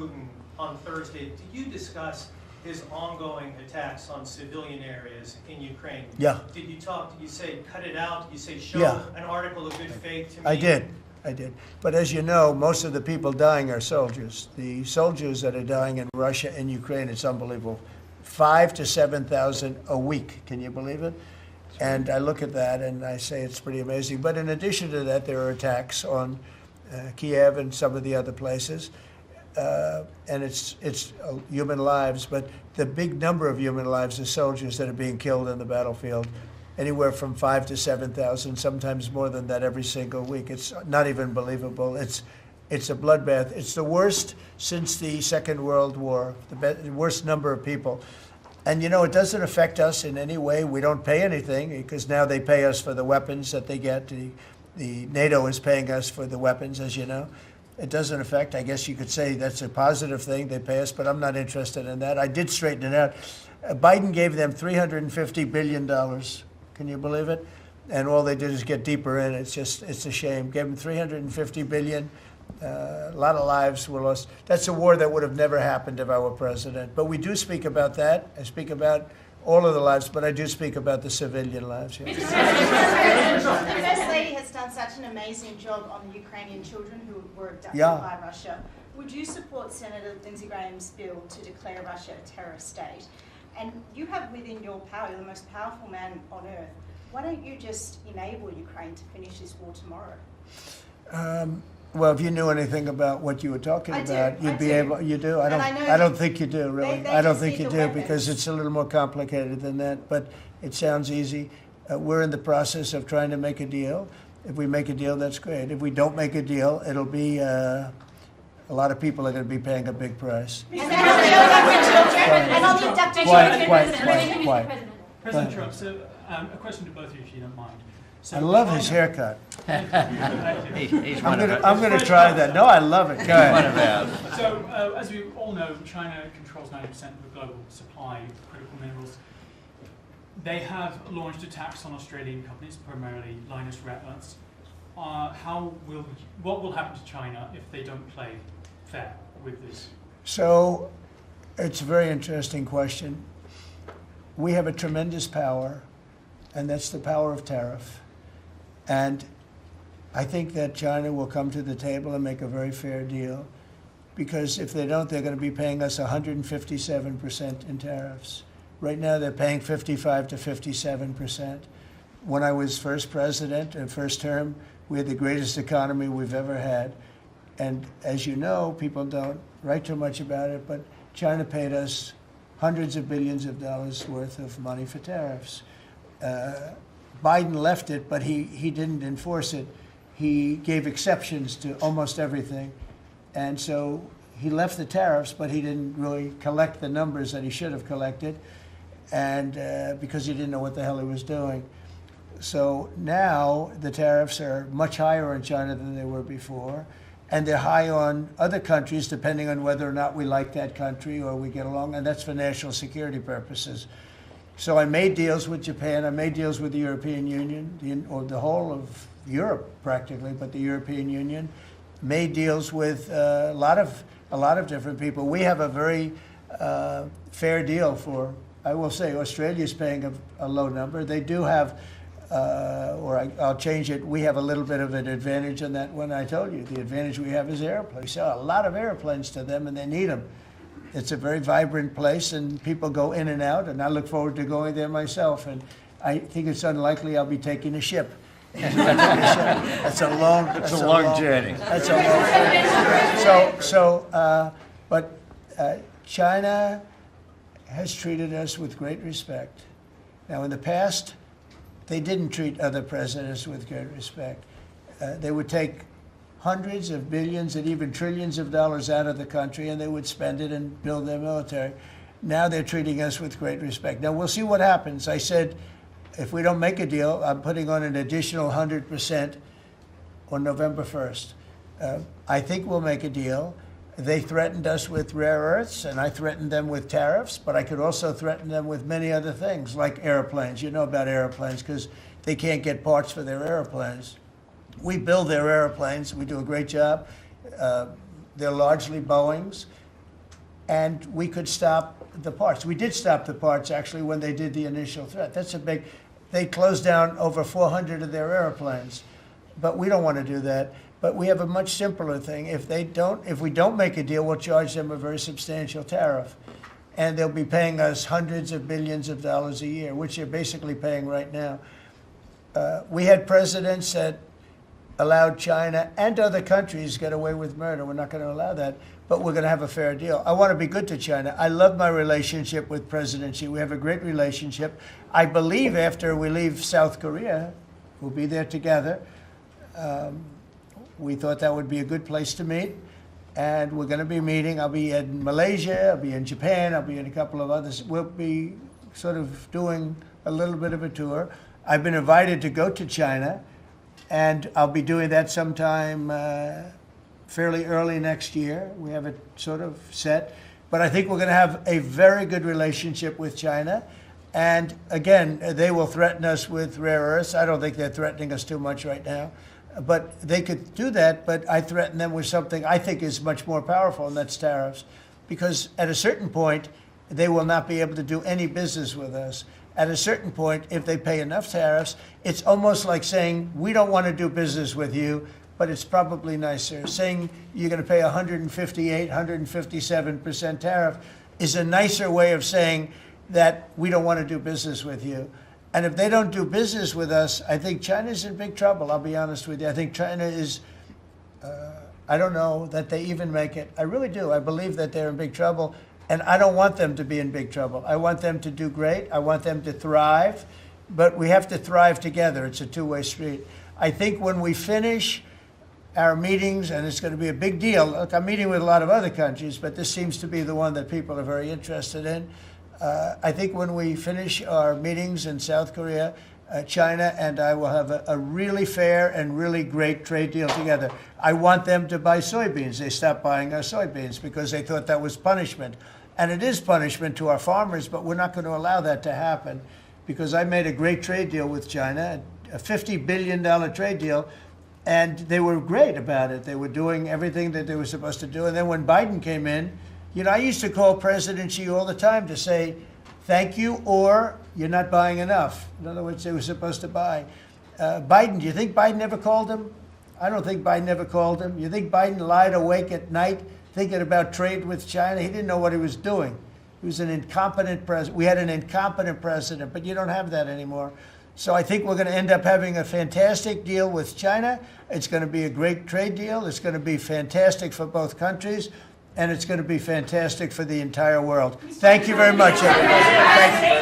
Putin on Thursday, did you discuss his ongoing attacks on civilian areas in Ukraine? Yeah. Did you say cut it out? Did you say show Yeah. an article of good faith to me? I did. But as you know, most of the people dying are soldiers. The soldiers that are dying in Russia and Ukraine, it's unbelievable. 5,000 to 7,000 a week. Can you believe it? And I look at that and I say it's pretty amazing. But in addition to that, there are attacks on Kyiv and some of the other places. And it's human lives, but the big number of human lives is soldiers that are being killed in the battlefield, anywhere from 5,000 to 7,000, sometimes more than that every single week. It's not even believable. It's a bloodbath. It's the worst since the Second World War, the worst number of people. And, you know, it doesn't affect us in any way. We don't pay anything because now they pay us for the weapons that they get. The NATO is paying us for the weapons, as you know. It doesn't affect. I guess you could say that's a positive thing. They pay us, but I'm not interested in that. I did straighten it out. Biden gave them $350 billion. Can you believe it? And all they did is get deeper in. It's a shame. Gave them $350 billion. A lot of lives were lost. That's a war that would have never happened if I were president. But we do speak about that. I speak about all of the lives, but I do speak about the civilian lives. Yeah. The First Lady has done such an amazing job on the Ukrainian children who were abducted by Russia. Would you support Senator Lindsey Graham's bill to declare Russia a terrorist state? And you have within your power, you're the most powerful man on earth. Why don't you just enable Ukraine to finish this war tomorrow? Well, if you knew anything about what you were talking about, you'd be able. You do. I don't think you do, really. I don't think you do because it's a little more complicated than that. But it sounds easy. We're in the process of trying to make a deal. If we make a deal, that's great. If we don't make a deal, it'll be a lot of people are going to be paying a big price. And on the abducted children. Quiet. President Trump, so a question to both of you, if you don't mind. So I love his haircut. He's I'm going to try that. No, I love it. Go ahead. So, as we all know, China controls 90% of the global supply of critical minerals. They have launched attacks on Australian companies, primarily Lynas Rare Earths. What will happen to China if they don't play fair with this? So, it's a very interesting question. We have a tremendous power, and that's the power of tariff. And I think that China will come to the table and make a very fair deal, because if they don't, they're going to be paying us 157% in tariffs. Right now, they're paying 55 to 57%. When I was first president, first term, we had the greatest economy we've ever had. And as you know, people don't write too much about it, but China paid us hundreds of billions of dollars worth of money for tariffs. Biden left it, but he didn't enforce it. He gave exceptions to almost everything. And so he left the tariffs, but he didn't really collect the numbers that he should have collected, and because he didn't know what the hell he was doing. So now the tariffs are much higher in China than they were before, and they're high on other countries depending on whether or not we like that country or we get along, and that's for national security purposes. So I made deals with Japan, I made deals with the European Union, or the whole of Europe practically, but the European Union, made deals with a lot of different people. We have a very fair deal for, I will say, Australia's paying a low number. They do have, I'll change it, we have a little bit of an advantage on that one. I told you, the advantage we have is airplanes. We sell a lot of airplanes to them and they need them. It's a very vibrant place and people go in and out, and I look forward to going there myself. And I think it's unlikely I'll be taking a ship. That's a long journey. That's a long but China has treated us with great respect. Now, in the past, they didn't treat other presidents with great respect. They would take hundreds of billions and even trillions of dollars out of the country, and they would spend it and build their military. Now they're treating us with great respect. Now, we'll see what happens. I said, if we don't make a deal, I'm putting on an additional 100% on November 1st. I think we'll make a deal. They threatened us with rare earths, and I threatened them with tariffs, but I could also threaten them with many other things, like airplanes. You know about airplanes, because they can't get parts for their airplanes. We build their airplanes. We do a great job. They're largely Boeings. and we could stop the parts. We did stop the parts, actually, when they did the initial threat. That's a big, they closed down over 400 of their airplanes. But we don't want to do that. But we have a much simpler thing. If we don't make a deal, we'll charge them a very substantial tariff. And they'll be paying us hundreds of billions of dollars a year, which they're basically paying right now. We had presidents that allowed China and other countries get away with murder. We're not going to allow that, but we're going to have a fair deal. I want to be good to China. I love my relationship with President Xi. We have a great relationship. I believe after we leave South Korea, we'll be there together. We thought that would be a good place to meet, and we're going to be meeting. I'll be in Malaysia, I'll be in Japan, I'll be in a couple of others. We'll be sort of doing a little bit of a tour. I've been invited to go to China, and I'll be doing that sometime fairly early next year. We have it sort of set. But I think we're going to have a very good relationship with China. And again, they will threaten us with rare earths. I don't think they're threatening us too much right now. But they could do that, but I threaten them with something I think is much more powerful, and that's tariffs. Because at a certain point, they will not be able to do any business with us. At a certain point, if they pay enough tariffs, it's almost like saying, we don't want to do business with you, but it's probably nicer. Saying you're going to pay 158, 157% tariff is a nicer way of saying that we don't want to do business with you. And if they don't do business with us, I think China's in big trouble, I'll be honest with you. I think China is, I don't know that they even make it. I really do. I believe that they're in big trouble. And I don't want them to be in big trouble. I want them to do great. I want them to thrive. But we have to thrive together. It's a two-way street. I think when we finish our meetings, and it's going to be a big deal. Look, I'm meeting with a lot of other countries, but this seems to be the one that people are very interested in. I think when we finish our meetings in South Korea, China and I will have a really fair and really great trade deal together. I want them to buy soybeans. They stopped buying our soybeans because they thought that was punishment. And it is punishment to our farmers, but we're not going to allow that to happen because I made a great trade deal with China, a $50 billion trade deal, and they were great about it. They were doing everything that they were supposed to do. And then when Biden came in, you know, I used to call President Xi all the time to say, thank you, or you're not buying enough. In other words, they were supposed to buy. Biden, do you think Biden ever called him? I don't think Biden ever called him. You think Biden lied awake at night thinking about trade with China? He didn't know what he was doing. He was an incompetent president. We had an incompetent president, but you don't have that anymore. So I think we're going to end up having a fantastic deal with China. It's going to be a great trade deal. It's going to be fantastic for both countries. And it's going to be fantastic for the entire world. Thank you very much, everybody. Thank you.